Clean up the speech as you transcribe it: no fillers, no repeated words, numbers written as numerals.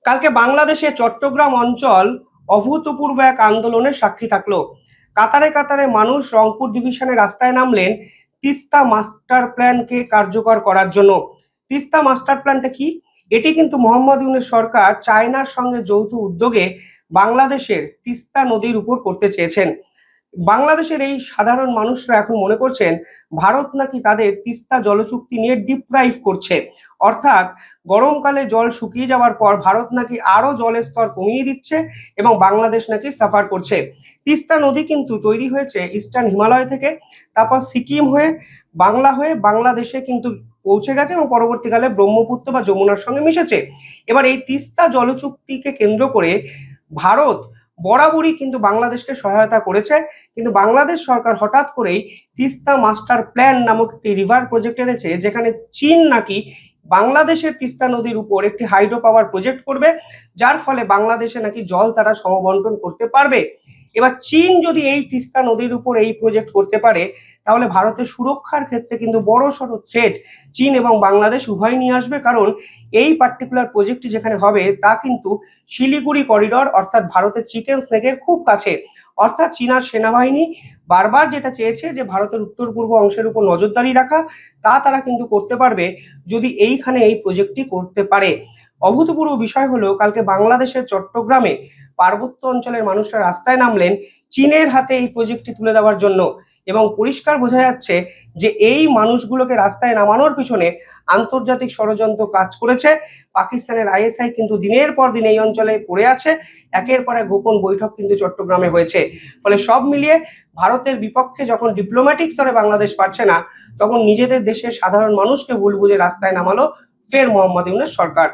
কালকে বাংলাদেশের চট্টগ্রাম অঞ্চল অভূতপূর্ব এক আন্দোলনের সাক্ষী থাকলো। কাতারে কাতারে মানুষ রংপুর ডিভিশনের রাস্তায় নামলেন তিস্তা মাস্টার প্ল্যানকে কার্যকর করার জন্য। তিস্তা মাস্টার প্ল্যানটা কি? এটি কিন্তু মোহাম্মদ ইউনূস সরকার চায়নার সঙ্গে যৌথ উদ্যোগে বাংলাদেশের তিস্তা নদীর উপর করতে চেয়েছেন। বাংলাদেশের এই সাধারণ মানুষরা এখন মনে করছেন ভারত নাকি তাদের তিস্তা জলচুক্তি নিয়ে ডিপ্রাইভ করছে, অর্থাৎ গরমকালে জল শুকিয়ে যাওয়ার পর ভারত নাকি আরো জলের স্তর কমিয়ে দিচ্ছে এবং বাংলাদেশ নাকি সাফার করছে। তিস্তা নদী কিন্তু তৈরি হয়েছে ইস্টার্ন হিমালয় থেকে, তারপর সিকিম হয়ে বাংলা হয়ে বাংলাদেশে কিন্তু পৌঁছে গেছে এবং পরবর্তীকালে ব্রহ্মপুত্র বা যমুনার সঙ্গে মিশেছে। এবার এই তিস্তা জলচুক্তিকে কেন্দ্র করে ভারত বরাবরই কিন্তু বাংলাদেশকে সহায়তা করেছে, কিন্তু বাংলাদেশ সরকার হঠাৎ করেই তিস্তা মাস্টার প্ল্যান নামক একটি রিভার প্রজেক্ট এনেছে, যেখানে চীন নাকি বাংলাদেশের তিস্তা নদীর উপর একটি হাইড্রো পাওয়ার প্রজেক্ট করবে, যার ফলে বাংলাদেশে নাকি জল তারা সমবন্টন করতে পারবে। এবার চীন যদি এই তিস্তা নদীর উপর এই প্রজেক্ট করতে পারে, তাহলে ভারতের সুরক্ষার ক্ষেত্রে কিন্তু বড় সড় থ্রেট চীন এবং বাংলাদেশ উভয় নিয়ে আসবে। কারণ এই পার্টিকুলার প্রজেক্টটি যেখানে হবে তা কিন্তু শিলিগুড়ি করিডর অর্থাৎ ভারতের চিকেন স্নেকের খুব কাছে। অর্থাৎ চীনার সেনাবাহিনী বারবার যেটা চেয়েছে যে ভারতের উত্তর পূর্ব অংশের উপর নজরদারি রাখা, তা তারা কিন্তু করতে পারবে যদি এইখানে এই প্রজেক্টটি করতে পারে। অভূতপূর্ব বিষয় হলো কালকে বাংলাদেশের চট্টগ্রামে পার্বত্য অঞ্চলের মানুষরা রাস্তায় নামলেন চীনের হাতে এই প্রজেক্টটি তুলে দেওয়ার জন্য, এবং পরিষ্কার বোঝা যাচ্ছে যে এই মানুষগুলোকে রাস্তায় নামানোর পিছনে আন্তর্জাতিক ষড়যন্ত্র কাজ করেছে। পাকিস্তানের আইএসআই কিন্তু দিনের পর দিন এই অঞ্চলে পড়ে আছে, একের পর এক গোপন বৈঠক কিন্তু চট্টগ্রামে হয়েছে। ফলে সব মিলিয়ে ভারতের বিপক্ষে যখন ডিপ্লোম্যাটিক স্তরে বাংলাদেশ পারছে না, তখন নিজেদের দেশের সাধারণ মানুষকে ভুল বুঝে রাস্তায় নামালো ফের মোহাম্মদ ইউনূস সরকার।